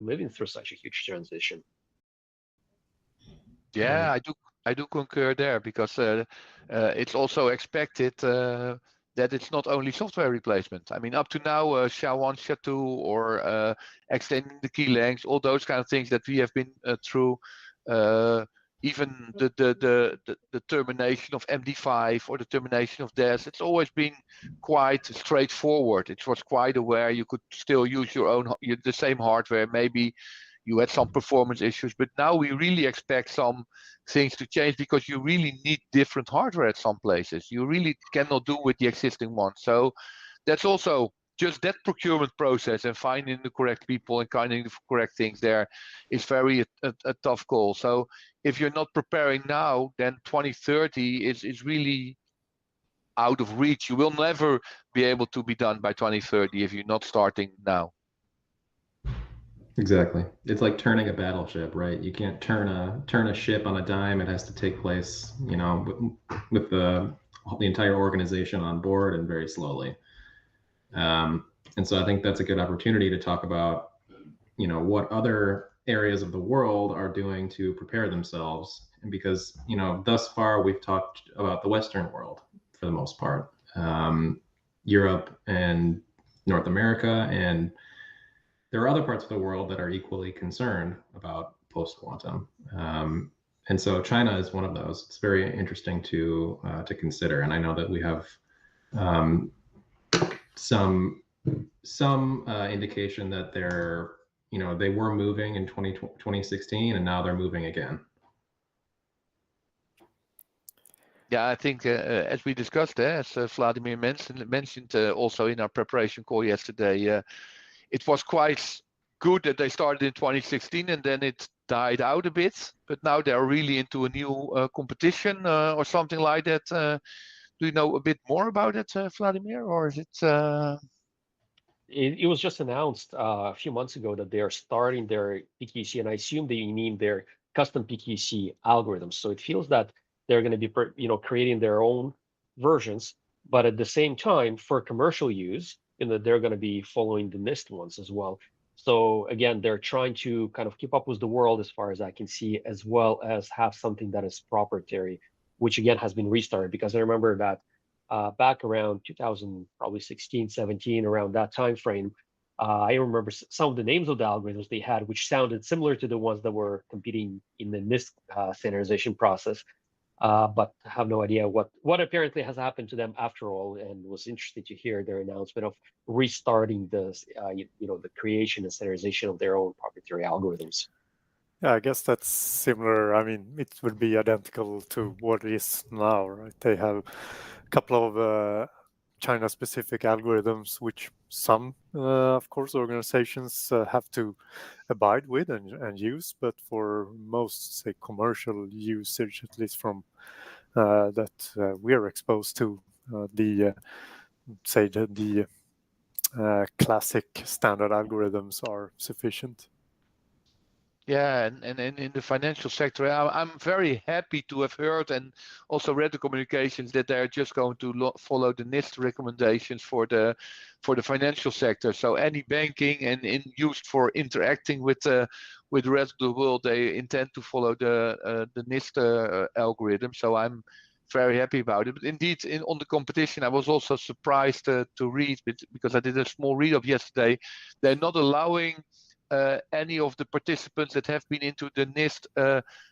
living through such a huge transition. Yeah, Right. I do concur there because it's also expected that it's not only software replacement. I mean, up to now, SHA-1, SHA-2, or extending the key lengths, all those kind of things that we have been through. Uh, Even the termination of MD5 or the termination of DES, it's always been quite straightforward. It was quite aware you could still use the same hardware. Maybe you had some performance issues, but now we really expect some things to change because you really need different hardware at some places. You really cannot do with the existing one. So that's also just that procurement process and finding the correct people and finding the correct things there is very a tough call. So if you're not preparing now, then 2030 is really out of reach. You will never be able to be done by 2030 if you're not starting now. Exactly. It's like turning a battleship, right? You can't turn a ship on a dime. It has to take place, with the entire organization on board and very slowly. And so I think that's a good opportunity to talk about, what other areas of the world are doing to prepare themselves. And because, thus far we've talked about the Western world for the most part, Europe and North America, and there are other parts of the world that are equally concerned about post-quantum. And so China is one of those. It's very interesting to consider. And I know that we have some indication that they were moving in 2016 and now they're moving again. Yeah, I think as we discussed, as Vladimir mentioned also in our preparation call yesterday, it was quite good that they started in 2016 and then it died out a bit. But now they're really into a new competition or something like that. Do you know a bit more about it, Vladimir, or is it? It was just announced a few months ago that they are starting their PQC, and I assume they mean their custom PQC algorithms. So it feels that they're going to be, creating their own versions, but at the same time, for commercial use, they're going to be following the NIST ones as well. So again, they're trying to kind of keep up with the world as far as I can see, as well as have something that is proprietary, which again has been restarted because I remember that back around 2000, probably 16, 17, around that time frame. I remember some of the names of the algorithms they had, which sounded similar to the ones that were competing in the NIST standardization process, but have no idea what apparently has happened to them after all. And was interested to hear their announcement of restarting the creation and standardization of their own proprietary algorithms. Yeah, I guess that's similar. I mean, it would be identical to what it is now, right? They have a couple of China-specific algorithms, which some, of course, organizations have to abide with and use. But for most, say, commercial usage, at least from that we are exposed to, the classic standard algorithms are sufficient. Yeah, and in the financial sector, I'm very happy to have heard and also read the communications that they're just going to follow the NIST recommendations for the financial sector. So any banking and used for interacting with the rest of the world, they intend to follow the NIST algorithm. So I'm very happy about it. But indeed, on the competition, I was also surprised to read because I did a small read up yesterday. They're not allowing any of the participants that have been into the NIST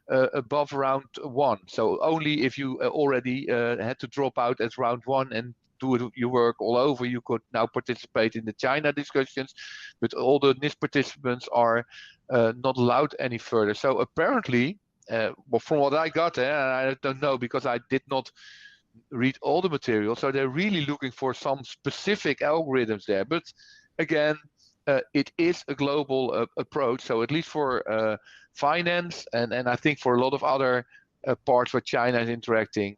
above round 1. So only if you already had to drop out at round 1 and do your work all over, you could now participate in the China discussions. But all the NIST participants are not allowed any further. So apparently, well, from what I got, I don't know because I did not read all the material. So they're really looking for some specific algorithms there. But again, it is a global approach. So at least for finance and I think for a lot of other parts where China is interacting,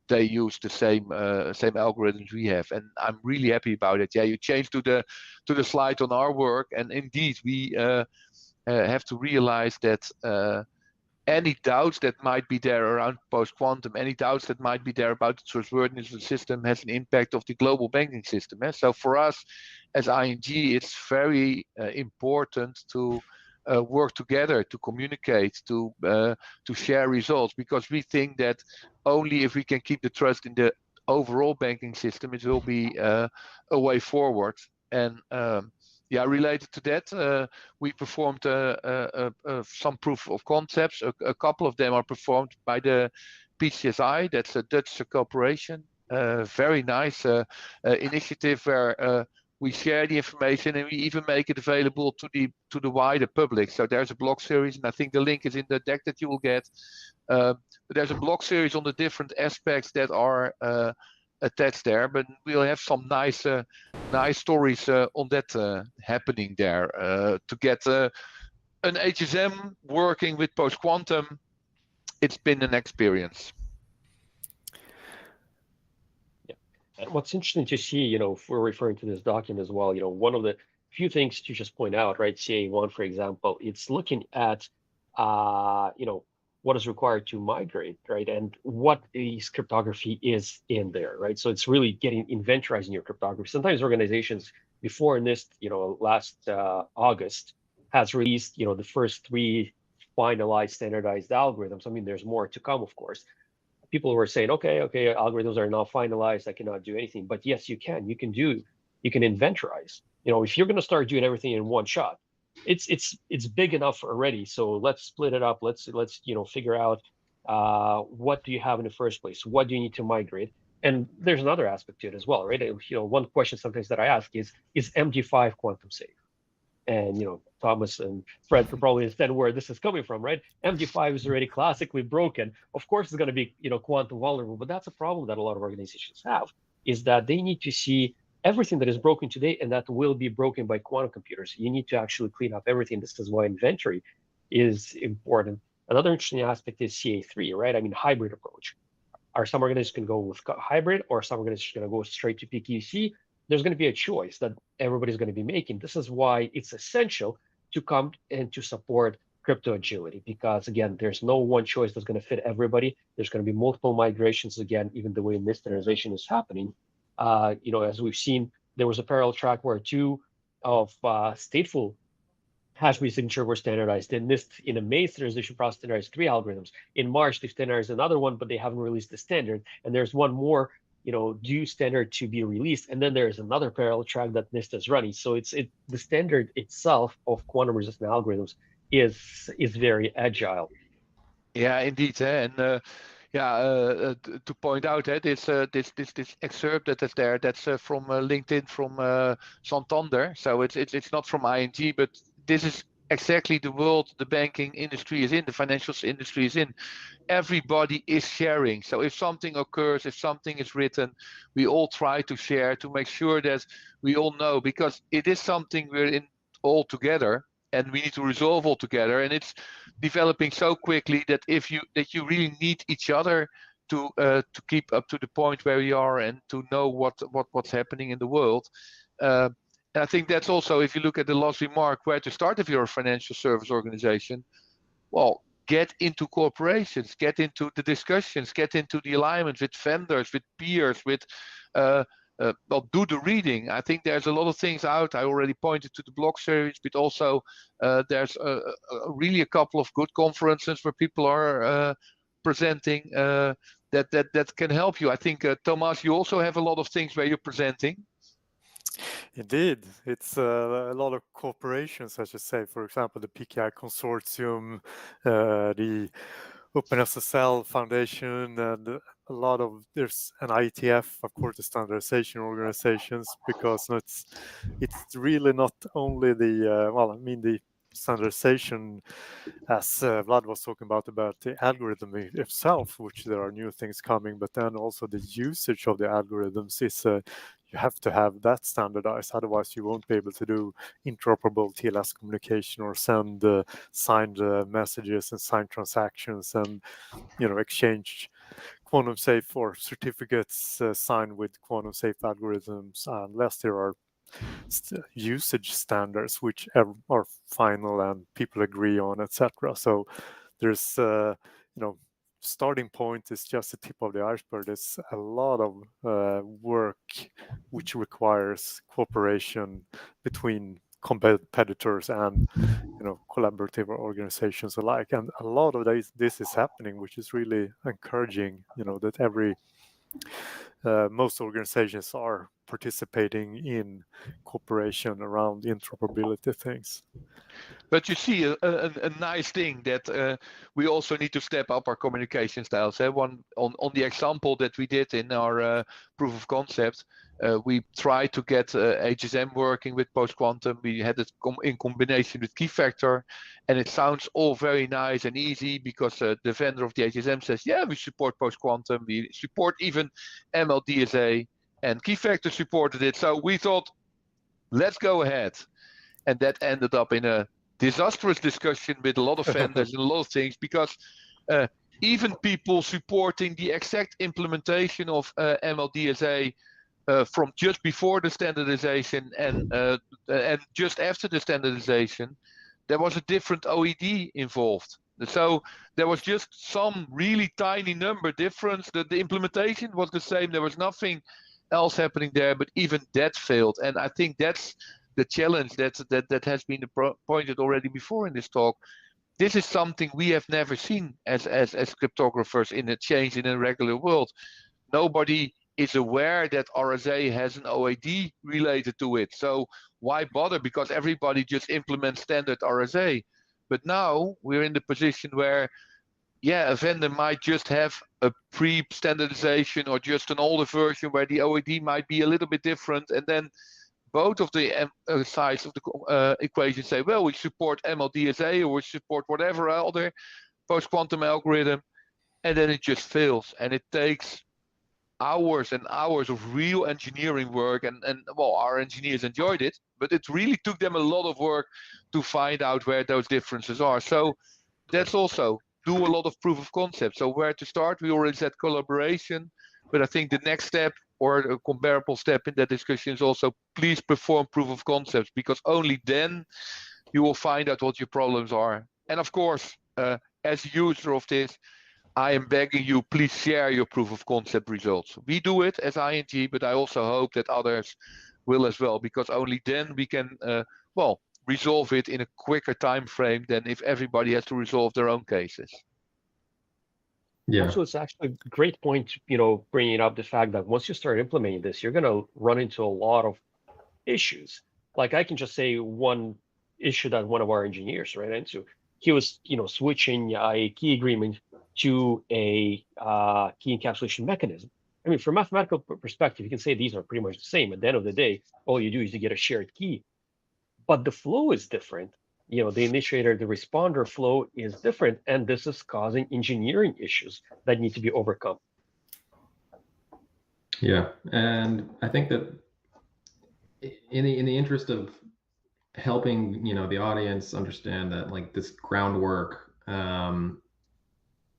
they use the same algorithms we have, and I'm really happy about it. Yeah, you change to the slide on our work, and indeed we have to realize that. Any doubts that might be there around post-quantum, any doubts that might be there about the trustworthiness of the system has an impact of the global banking system. So for us as ING, it's very important to work together to communicate, to share results, because we think that only if we can keep the trust in the overall banking system, it will be a way forward. And related to that, we performed some proof of concepts. A couple of them are performed by the PCSI, that's a Dutch corporation. Very nice initiative where we share the information and we even make it available to the wider public. So there's a blog series, and I think the link is in the deck that you will get. But there's a blog series on the different aspects that are attached there. But we'll have some nice stories on that happening there to get an HSM working with post-quantum. It's been an experience. And what's interesting to see, if we're referring to this document as well, one of the few things to just point out, right? CA1, for example, it's looking at, what is required to migrate, right? And what is cryptography is in there, right? So it's really getting inventorizing your cryptography. Sometimes organizations before NIST, last August has released, the first 3 finalized standardized algorithms. I mean, there's more to come, of course. People were saying, okay, algorithms are now finalized. I cannot do anything. But yes, you can. You can inventorize. If you're going to start doing everything in one shot, it's big enough already. So let's split it up. Let's figure out what do you have in the first place? What do you need to migrate? And there's another aspect to it as well, right? One question sometimes that I ask is MD5 quantum safe? And Thomas and Fred could probably understand where this is coming from, right? MD5 is already classically broken. Of course, it's going to be quantum vulnerable, but that's a problem that a lot of organizations have, is that they need to see everything that is broken today and that will be broken by quantum computers. You need to actually clean up everything. This is why inventory is important. Another interesting aspect is CA3, right? I mean, hybrid approach. Are some organizations going to go with hybrid, or some organizations going to go straight to PQC? There's going to be a choice that everybody's going to be making. This is why it's essential to come and to support crypto agility, because again, there's no one choice that's going to fit everybody. There's going to be multiple migrations, again, even the way this standardization is happening. As we've seen, there was a parallel track where 2 of stateful hash signature were standardized. In NIST, in a May standardization process, standardized 3 algorithms. In March, they standardized another one, but they haven't released the standard. And there's one more due standard to be released, and then there's another parallel track that NIST is running. So the standard itself of quantum resistant algorithms is very agile. Yeah, indeed, and to point out this excerpt that is there, that's from LinkedIn from Santander. So it's not from ING, but this is exactly the world the banking industry is in, the financial industry is in. Everybody is sharing. So if something occurs, if something is written, we all try to share to make sure that we all know, because it is something we're in all together and we need to resolve all together. And it's developing so quickly that you really need each other to keep up to the point where we are and to know what's happening in the world. And I think that's also, if you look at the last remark, where to start if you're a financial service organization, well, get into corporations, get into the discussions, get into the alignment with vendors, with peers, with do the reading. I think there's a lot of things out. I already pointed to the blog series, but also there's really a couple of good conferences where people are presenting that can help you. I think, Thomas, you also have a lot of things where you're presenting. Indeed, it's a lot of corporations, I should say. For example, the PKI Consortium, the OpenSSL Foundation, and there's an IETF, of course, the standardization organizations, because it's really not only the standardization, as Vlad was talking about the algorithm itself, which there are new things coming, but then also the usage of the algorithms is you have to have that standardized, otherwise you won't be able to do interoperable TLS communication or send signed messages and signed transactions and exchange quantum safe or certificates signed with quantum safe algorithms unless there are usage standards which are final and people agree on, etc. So there's starting point is just the tip of the iceberg. There's a lot of work which requires cooperation between competitors and collaborative organizations alike. And a lot of this is happening, which is really encouraging. That most organizations are participating in cooperation around interoperability things. But you see a nice thing that we also need to step up our communication styles. One on the example that we did in our proof of concept, we tried to get HSM working with post-quantum. We had it in combination with key factor, and it sounds all very nice and easy because the vendor of the HSM says, yeah, we support post-quantum, we support even MLDSA, and key factor supported it. So we thought, let's go ahead. And that ended up in a disastrous discussion with a lot of vendors and a lot of things, because even people supporting the exact implementation of MLDSA from just before the standardization and just after the standardization, there was a different OED involved. So there was just some really tiny number difference. The implementation was the same. There was nothing else happening there, but even that failed. And I think that's the challenge that has been pointed already before in this talk. This is something we have never seen as cryptographers in a change in a regular world. Nobody is aware that RSA has an OAD related to it. So why bother? Because everybody just implements standard RSA. But now we're in the position where, yeah, a vendor might just have a pre-standardization or just an older version where the OAD might be a little bit different, and then both of the sides of the equation say, well, we support MLDSA or we support whatever other post-quantum algorithm, and then it just fails. And it takes hours and hours of real engineering work, and well, our engineers enjoyed it, but it really took them a lot of work to find out where those differences are. So that's also do a lot of proof of concept. So where to start? We already said collaboration, but I think the next step or a comparable step in that discussion is also please perform proof of concepts, because only then you will find out what your problems are. And of course, as a user of this, I am begging you, please share your proof of concept results. We do it as ING, but I also hope that others will as well, because only then we can, resolve it in a quicker time frame than if everybody has to resolve their own cases. Yeah. Also, it's actually a great point, bringing up the fact that once you start implementing this, you're going to run into a lot of issues. Like I can just say one issue that one of our engineers ran into. He was, switching a key agreement to a key encapsulation mechanism. I mean, from a mathematical perspective, you can say these are pretty much the same. At the end of the day, all you do is you get a shared key. But the flow is different. The initiator, the responder flow is different, and this is causing engineering issues that need to be overcome. Yeah, and I think that in the interest of helping the audience understand that like this groundwork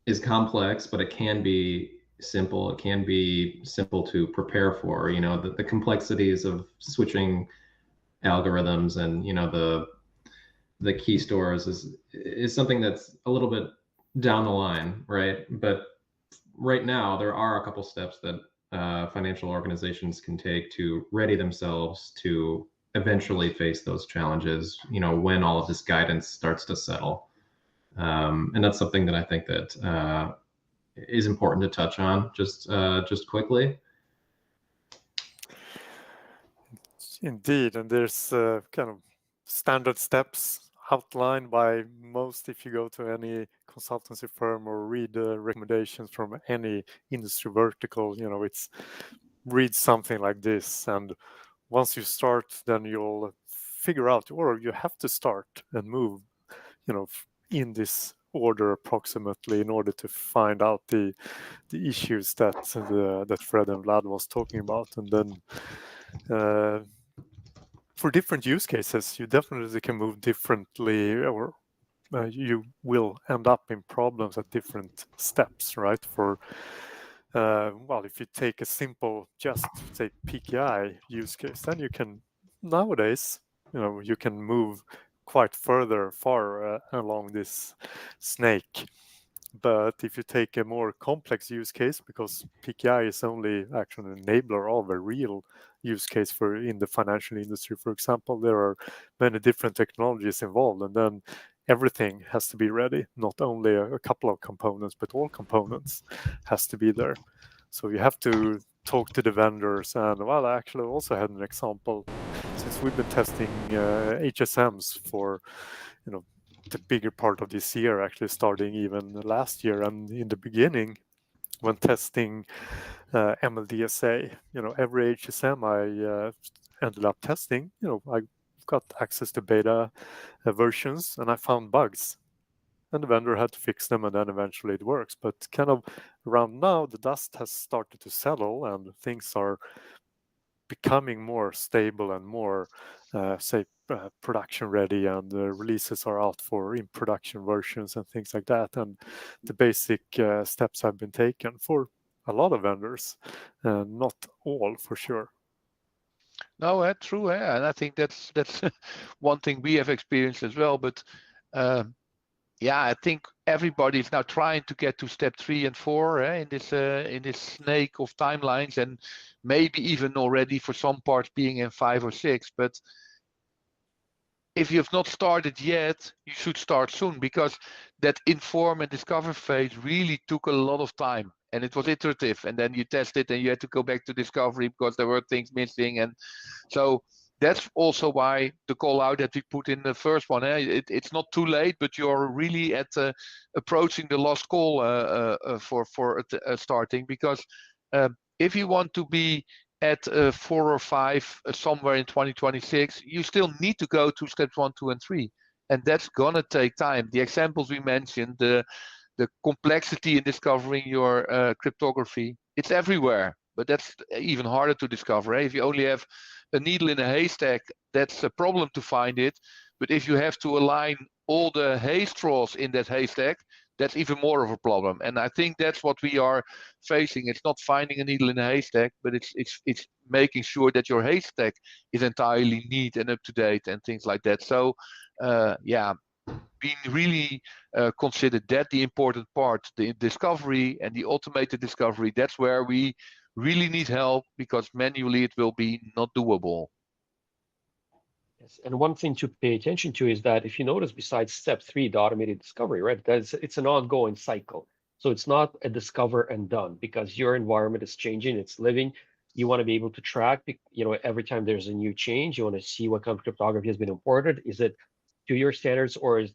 is complex, but it can be simple. It can be simple to prepare for. The complexities of switching algorithms and the key stores is something that's a little bit down the line, right? But right now there are a couple steps that financial organizations can take to ready themselves to eventually face those challenges, when all of this guidance starts to settle. And that's something that I think that is important to touch on just quickly. Indeed, and there's kind of standard steps outlined by most if you go to any consultancy firm or read recommendations from any industry vertical. It's read something like this, and once you start, then you'll figure out, or you have to start and move, in this order approximately in order to find out the issues that Fred and Vlad was talking about, and then for different use cases, you definitely can move differently, or you will end up in problems at different steps, right? For if you take a simple, just say PKI use case, then you can nowadays, you can move quite far along this snake. But if you take a more complex use case, because PKI is only actually an enabler of a real use case for in the financial industry, for example, there are many different technologies involved, and then everything has to be ready, not only a couple of components, but all components has to be there. So you have to talk to the vendors. And well, I actually also had an example, since we've been testing HSMs for, the bigger part of this year, actually starting even last year. And in the beginning, when testing MLDSA, every HSM I ended up testing, I got access to beta versions, and I found bugs, and the vendor had to fix them, and then eventually it works. But kind of around now, the dust has started to settle, and things are becoming more stable and more, production ready, and the releases are out for in production versions and things like that. And the basic steps have been taken for a lot of vendors, not all for sure. No, true, and I think that's one thing we have experienced as well. But yeah, I think everybody is now trying to get to step 3 and 4 in this snake of timelines, and maybe even already for some parts being in 5 or 6. But if you've not started yet, you should start soon, because that inform and discover phase really took a lot of time, and it was iterative. And then you test it, and you had to go back to discovery because there were things missing. And so that's also why the call out that we put in the first one, it's not too late, but you're really at approaching the last call for starting, because if you want to be at 4 or 5 somewhere in 2026, you still need to go to steps 1, 2, and 3, and that's gonna take time. The examples we mentioned, the complexity in discovering your cryptography, it's everywhere, but that's even harder to discover. If you only have a needle in a haystack, that's a problem to find it. But if you have to align all the hay straws in that haystack, that's even more of a problem. And I think that's what we are facing. It's not finding a needle in a haystack, but it's making sure that your haystack is entirely neat and up to date and things like that. So yeah, being really considered that the important part, the discovery and the automated discovery, that's where we really need help, because manually it will be not doable. Yes, and one thing to pay attention to is that if you notice, besides step 3, the automated discovery, right, it's an ongoing cycle. So it's not a discover and done, because your environment is changing, it's living. You want to be able to track, every time there's a new change, you want to see what kind of cryptography has been imported. Is it to your standards, or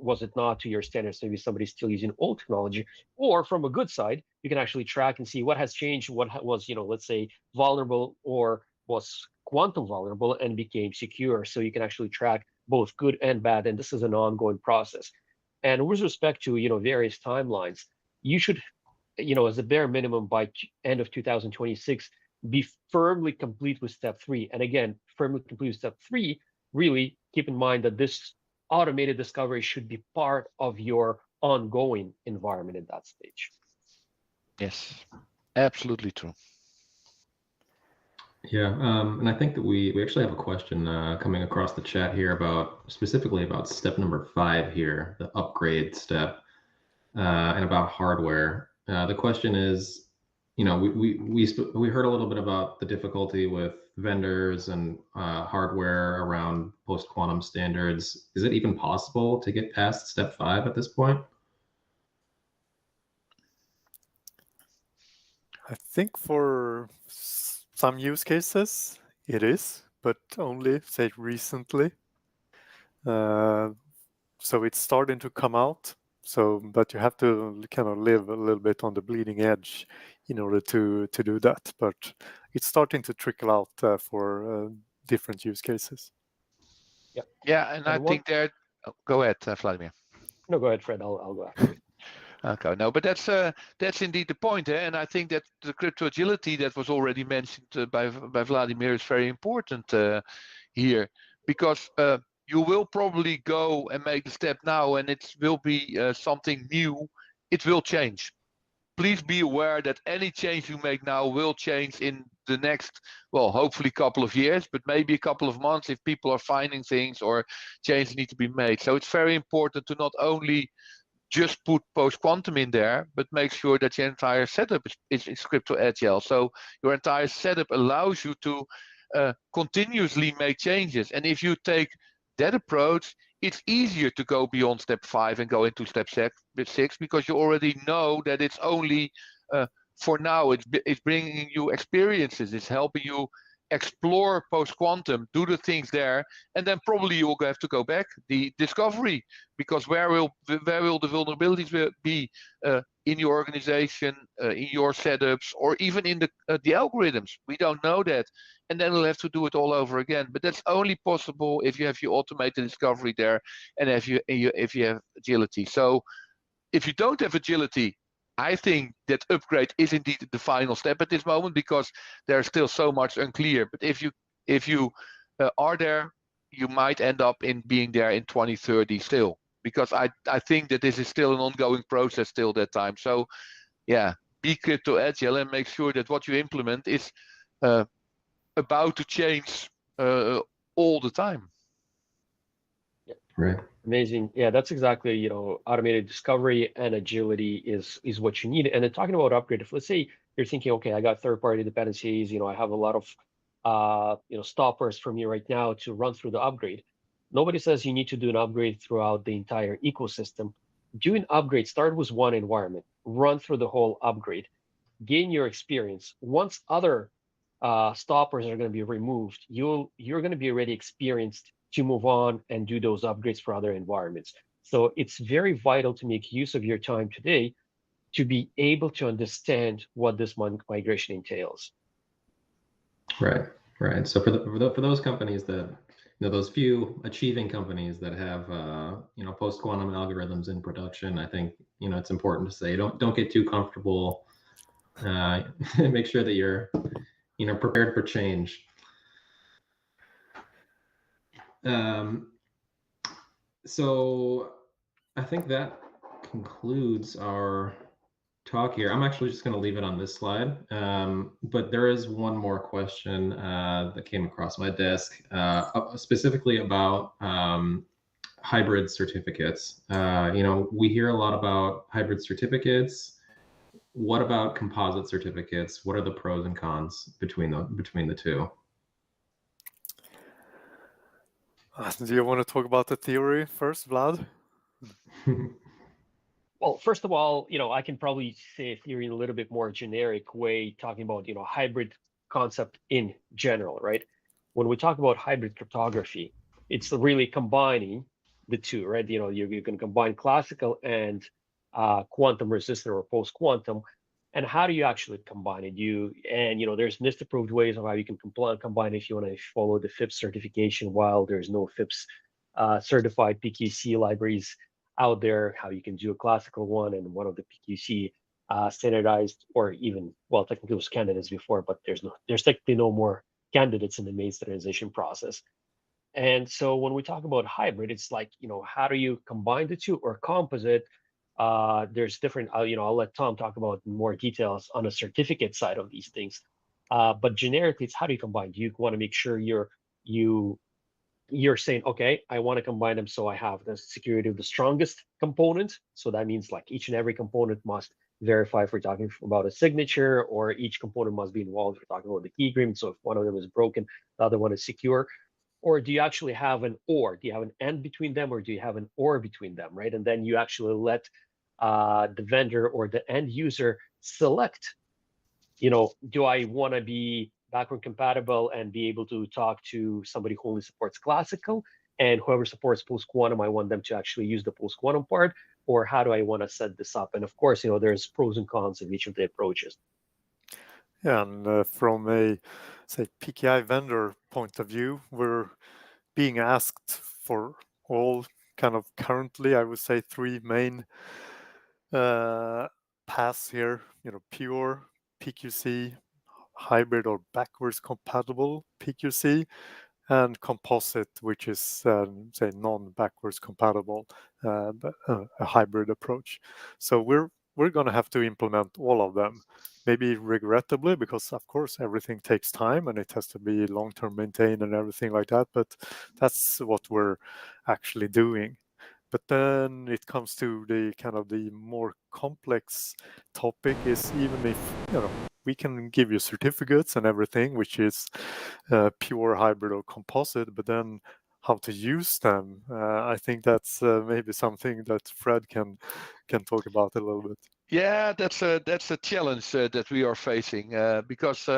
was it not to your standards? Maybe somebody's still using old technology. Or from a good side, you can actually track and see what has changed, what was, let's say, vulnerable or was quantum vulnerable and became secure. So you can actually track both good and bad, and this is an ongoing process. And with respect to various timelines, you should, as a bare minimum by end of 2026, be firmly complete with step 3. And again, firmly complete with step 3, really keep in mind that this automated discovery should be part of your ongoing environment at that stage. Yes, absolutely true. Yeah, and I think that we actually have a question coming across the chat here specifically about step number 5 here, the upgrade step, and about hardware. The question is, we heard a little bit about the difficulty with vendors and hardware around post-quantum standards. Is it even possible to get past step 5 at this point? I think for some use cases it is, but only say recently. So it's starting to come out. But you have to kind of live a little bit on the bleeding edge in order to do that. But it's starting to trickle out for different use cases. Yeah. Yeah, and I think there. Oh, go ahead, Vladimir. No, go ahead, Fred. I'll go after you. Okay, no, but that's indeed the point, and I think that the crypto agility that was already mentioned by Vladimir is very important here, because you will probably go and make the step now, and it will be something new. It will change. Please be aware that any change you make now will change in the next, well, hopefully couple of years, but maybe a couple of months if people are finding things or changes need to be made. So it's very important to not only just put post-quantum in there, but make sure that your entire setup is crypto agile. So your entire setup allows you to continuously make changes. And if you take that approach, it's easier to go beyond step 5 and go into step 6 because you already know that it's only for now. It's bringing you experiences. It's helping you explore post-quantum, do the things there, and then probably you'll have to go back the discovery, because where will the vulnerabilities be in your organization, in your setups, or even in the algorithms? We don't know that, and then we'll have to do it all over again. But that's only possible if you have your automated discovery there, and if you have agility. So if you don't have agility, I think that upgrade is indeed the final step at this moment, because there's still so much unclear. But if you are there, you might end up in being there in 2030 still, because I think that this is still an ongoing process till that time. So yeah, be crypto agile and make sure that what you implement is about to change all the time. Right. Amazing. Yeah, that's exactly, you know, automated discovery and agility is what you need. And then talking about upgrade, if let's say you're thinking, okay, I got third-party dependencies, you know, I have a lot of you know, stoppers for me right now to run through the upgrade. Nobody says you need to do an upgrade throughout the entire ecosystem. Do an upgrade, start with one environment, run through the whole upgrade, gain your experience. Once other stoppers are going to be removed, you're going to be already experienced to move on and do those upgrades for other environments. So it's very vital to make use of your time today to be able to understand what this migration entails. Right, right. So for those companies that, you know, those few achieving companies that have you know, post-quantum algorithms in production, I think, you know, it's important to say don't get too comfortable. Make sure that you're, you know, prepared for change. So I think that concludes our talk here. I'm actually just going to leave it on this slide, but there is one more question that came across my desk, specifically about hybrid certificates. You know, we hear a lot about hybrid certificates. What about composite certificates? What are the pros and cons between the two? Do you want to talk about the theory first, Vlad? Well, first of all, you know, I can probably say a theory in a little bit more generic way, talking about, you know, hybrid concept in general, right? When we talk about hybrid cryptography, it's really combining the two, right? You know, you can combine classical and quantum resistant or post-quantum. And how do you actually combine it? You there's NIST-approved ways of how you can combine if you want to follow the FIPS certification, while there's no FIPS certified PQC libraries out there, how you can do a classical one and one of the PQC standardized, or even, well, technically it was candidates before, but there's technically no more candidates in the main standardization process. And so when we talk about hybrid, it's like, you know, how do you combine the two or composite? There's different, I'll let Tom talk about more details on the certificate side of these things. But generically, it's how do you combine? Do you want to make sure you're saying, okay, I want to combine them so I have the security of the strongest component. So that means like each and every component must verify if we're talking about a signature, or each component must be involved if we're talking about the key agreement. So if one of them is broken, the other one is secure. Or do you actually have an or? Do you have an and between them, or do you have an or between them, right? And then you actually let the vendor or the end user select, you know, do I want to be backward compatible and be able to talk to somebody who only supports classical, and whoever supports post-quantum, I want them to actually use the post-quantum part, or how do I want to set this up? And of course, you know, there's pros and cons of each of the approaches. Yeah, and from a, say, PKI vendor point of view, we're being asked for all kind of currently, I would say, three main paths here, you know, pure PQC, hybrid or backwards compatible PQC, and composite, which is, say, non-backwards compatible, but a hybrid approach. So we're going to have to implement all of them, maybe regrettably, because of course everything takes time and it has to be long-term maintained and everything like that. But that's what we're actually doing. But then it comes to the kind of the more complex topic is, even if, we can give you certificates and everything, which is pure hybrid or composite, but then how to use them, I think that's maybe something that Fred can talk about a little bit. Yeah, that's a challenge that we are facing because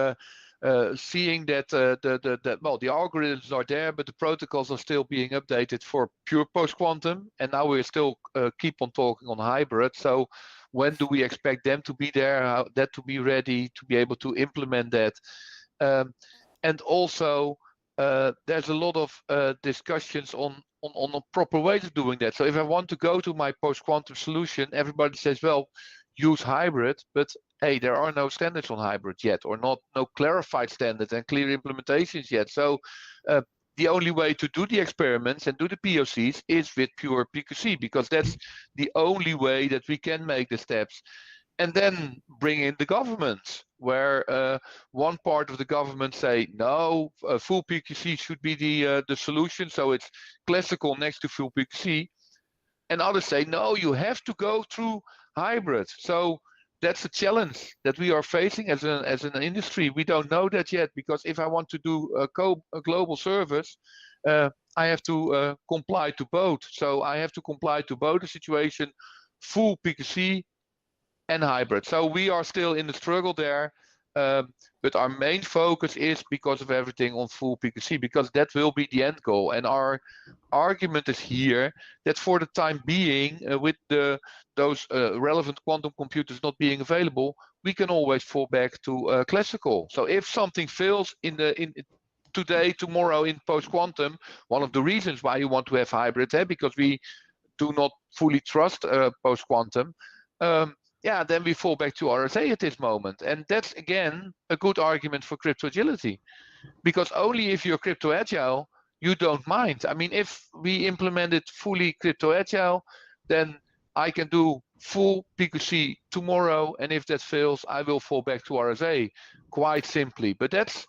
seeing that the algorithms are there, but the protocols are still being updated for pure post-quantum, and now we still keep on talking on hybrid. So when do we expect them to be there, that to be ready to be able to implement that? And also there's a lot of discussions on a proper way of doing that. So if I want to go to my post-quantum solution, everybody says, well, use hybrid, but hey, there are no standards on hybrid yet, or no clarified standards and clear implementations yet. So the only way to do the experiments and do the POCs is with pure PQC, because that's the only way that we can make the steps. And then bring in the governments, where one part of the government say no, full PQC should be the solution, so it's classical next to full PQC, and others say no, you have to go through hybrid. So that's a challenge that we are facing as an industry. We don't know that yet, because if I want to do a global service, I have to comply to both. So I have to comply to both the situation, full PQC and hybrid. So we are still in the struggle there, but our main focus is, because of everything, on full PQC, because that will be the end goal. And our argument is here that for the time being, with those relevant quantum computers not being available, we can always fall back to classical. So if something fails in today, tomorrow in post-quantum, one of the reasons why you want to have hybrid, because we do not fully trust post-quantum, then we fall back to RSA at this moment. And that's, again, a good argument for crypto agility, because only if you're crypto agile, you don't mind. I mean, if we implemented fully crypto agile, then I can do full PQC tomorrow, and if that fails, I will fall back to RSA, quite simply. But that's,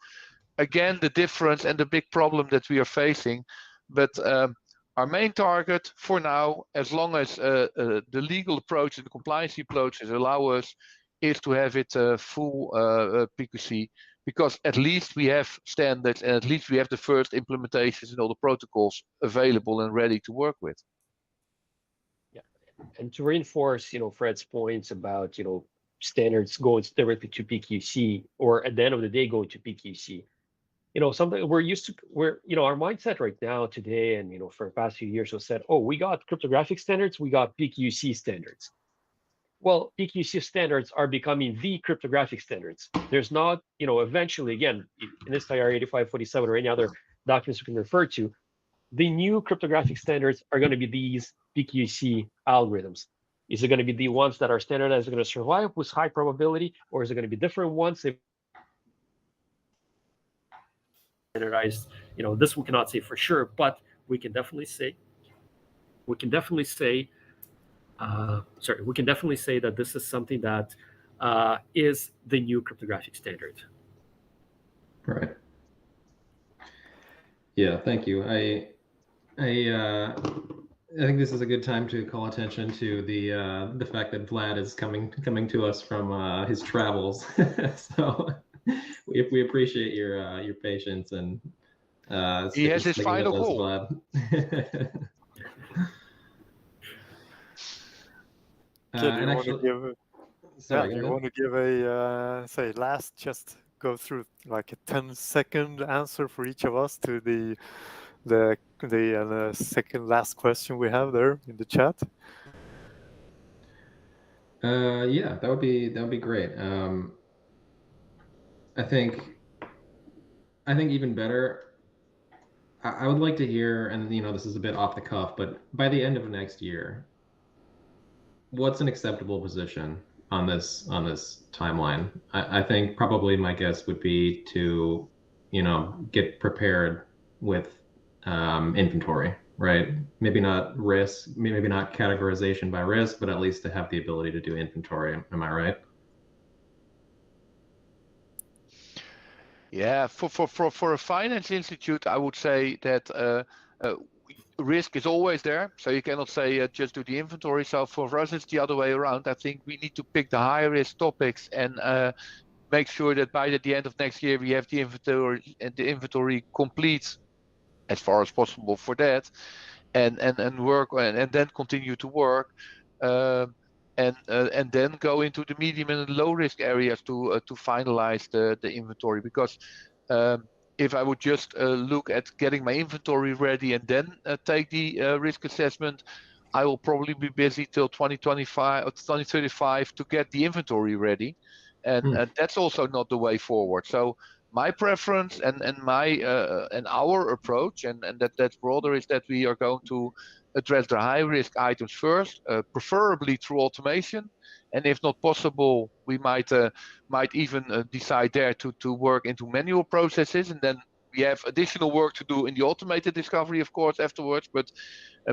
again, the difference and the big problem that we are facing. But our main target for now, as long as the legal approach and the compliance approaches allow us, is to have it full PQC, because at least we have standards, and at least we have the first implementations and all the protocols available and ready to work with. Yeah, and to reinforce, Fred's points about, standards going directly to PQC, or at the end of the day going to PQC. Something we're used to, our mindset right now today, and for the past few years was said, oh, we got cryptographic standards, we got PQC standards. Well, PQC standards are becoming the cryptographic standards. There's not, eventually, again, in this IR 8547 or any other documents we can refer to, the new cryptographic standards are going to be these PQC algorithms. Is it going to be the ones that are standardized, are going to survive with high probability, or is it going to be different ones? Standardized, this we cannot say for sure, but we can definitely say that this is something that is the new cryptographic standard. Right. Yeah, thank you. I think this is a good time to call attention to the fact that Vlad is coming to us from his travels. So we appreciate your patience and he has his final call. Vlad. Do you want to give a last, just go through like a 10-second answer for each of us to the second last question we have there in the chat? Yeah, that would be great. I think even better, I would like to hear, and this is a bit off the cuff, but by the end of next year, what's an acceptable position on this timeline? I think probably my guess would be to get prepared with inventory, right? Maybe not risk, maybe not categorization by risk, but at least to have the ability to do inventory. Am I right? Yeah, for a finance institute, I would say that risk is always there, so you cannot say just do the inventory. So for us, it's the other way around. I think we need to pick the high risk topics and make sure that by the end of next year we have the inventory complete as far as possible for that, and work and then continue to work, and then go into the medium and low risk areas to finalize the inventory. Because if I would just look at getting my inventory ready and then take the risk assessment, I will probably be busy till 2025 or 2035 to get the inventory ready, and that's also not the way forward. So my preference and my and our approach, and that's broader, is that we are going to address the high risk items first, preferably through automation, and if not possible, we might even decide there to work into manual processes, and then we have additional work to do in the automated discovery, of course, afterwards. But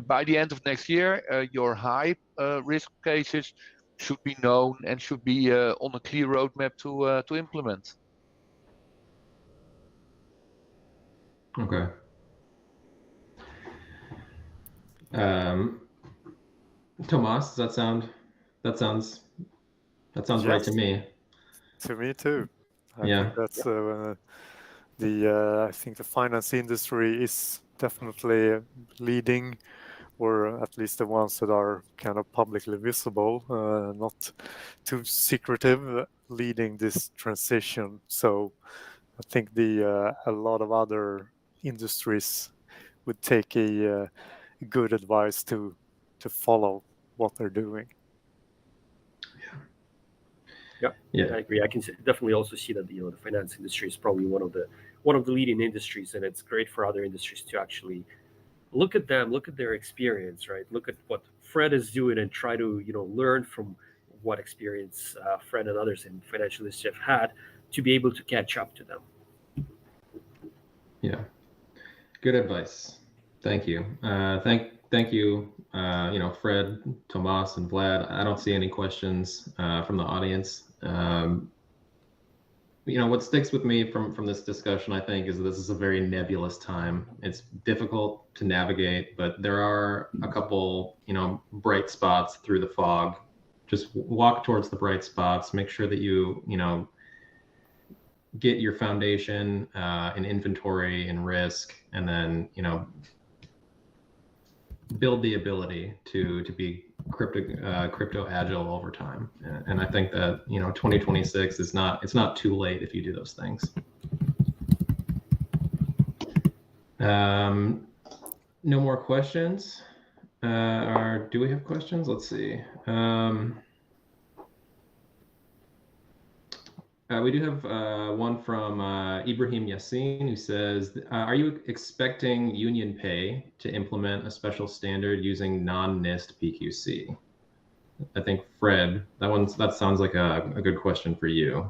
by the end of next year, your high risk cases should be known and should be on a clear roadmap to implement. Okay. Tomas, does that sound? That sounds right to me. To me too. I Yeah. think that's I think the finance industry is definitely leading, or at least the ones that are kind of publicly visible, not too secretive, leading this transition. So I think a lot of other industries would take a good advice to follow what they're doing. Yeah, I agree. I can definitely also see that the finance industry is probably one of the leading industries, and it's great for other industries to actually look at them, look at their experience, right? Look at what Fred is doing, and try to learn from what experience Fred and others in financial industry have had to be able to catch up to them. Yeah. Good advice. Thank you. Thank you. Fred, Tomas, and Vlad. I don't see any questions from the audience. What sticks with me from this discussion, I think, is that this is a very nebulous time. It's difficult to navigate, but there are a couple, bright spots through the fog. Just walk towards the bright spots. Make sure that you get your foundation in inventory and risk, and then build the ability to be crypto agile over time. And I think that 2026 it's not too late if you do those things. No more questions, or do we have questions? Let's see. We do have one from Ibrahim Yassin, who says, are you expecting UnionPay to implement a special standard using non-NIST PQC? I think, Fred, that sounds like a good question for you.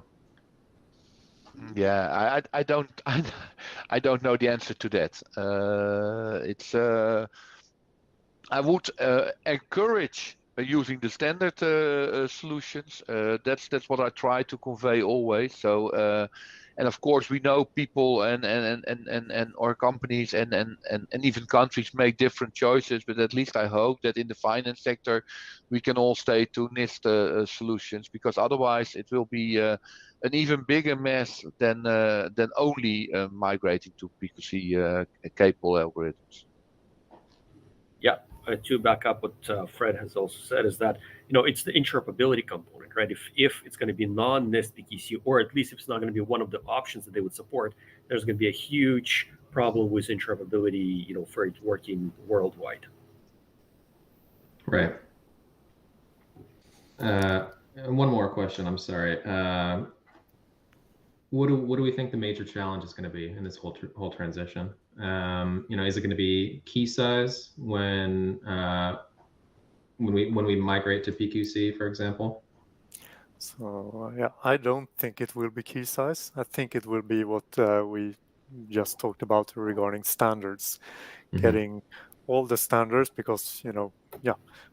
Yeah, I don't know the answer to that. I would encourage using the standard solutions. That's what I try to convey always. So, and of course we know people and our companies and even countries make different choices. But at least I hope that in the finance sector we can all stay to NIST solutions, because otherwise it will be an even bigger mess than only migrating to PQC capable algorithms. Yeah. To back up what Fred has also said, is that it's the interoperability component, right? If it's going to be non-NIST PQC, or at least if it's not going to be one of the options that they would support, there's going to be a huge problem with interoperability, for it working worldwide. Right. One more question. I'm sorry. What do we think the major challenge is going to be in this whole transition? Is it going to be key size when we migrate to PQC, for example? So yeah, I don't think it will be key size. I think it will be what we just talked about regarding standards, getting all the standards, because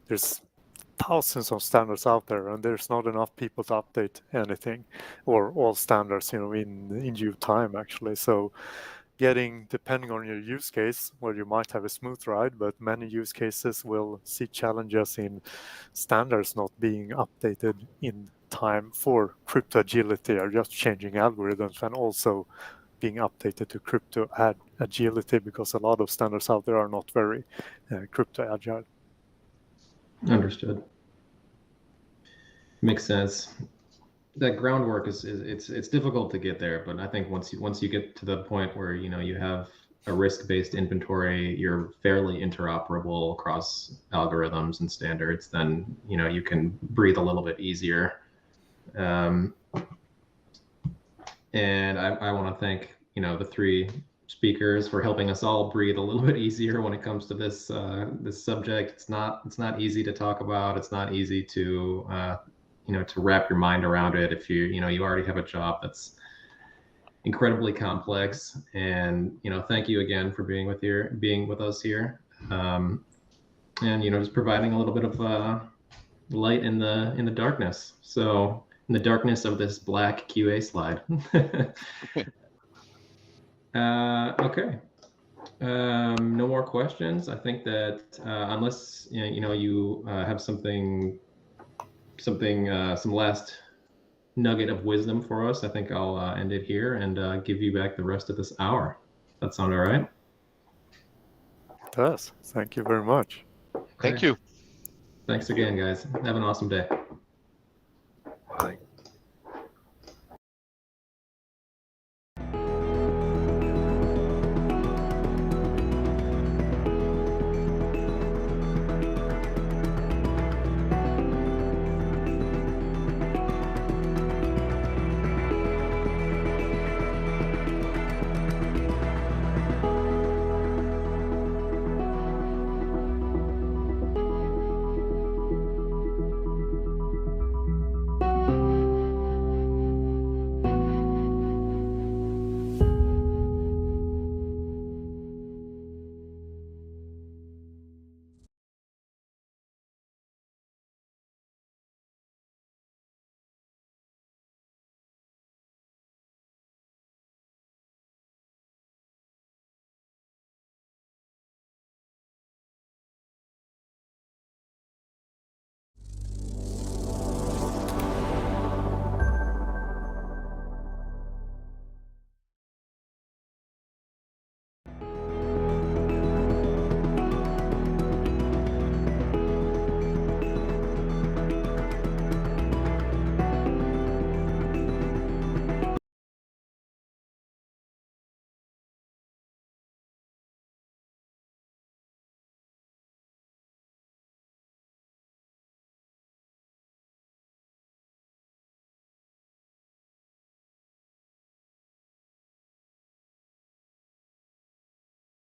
there's thousands of standards out there, and there's not enough people to update anything or all standards in due time, actually. So getting, depending on your use case, where you might have a smooth ride, but many use cases will see challenges in standards not being updated in time for crypto agility, or just changing algorithms and also being updated to crypto agility, because a lot of standards out there are not very crypto agile. Understood. Makes sense. That groundwork is it's difficult to get there, but I think once you get to the point where you have a risk-based inventory, you're fairly interoperable across algorithms and standards, then you can breathe a little bit easier. And I want to thank the three speakers for helping us all breathe a little bit easier when it comes to this this subject. It's not easy to talk about. It's not easy to to wrap your mind around it if you already have a job that's incredibly complex. And thank you again for being with us here, and just providing a little bit of light in the darkness. So in the darkness of this black QA slide. Okay. No more questions. I think that unless you have some last nugget of wisdom for us, I think I'll end it here and give you back the rest of this hour. That sound all right? It does. Thank you very much. Thank you. Thanks again, guys. Have an awesome day.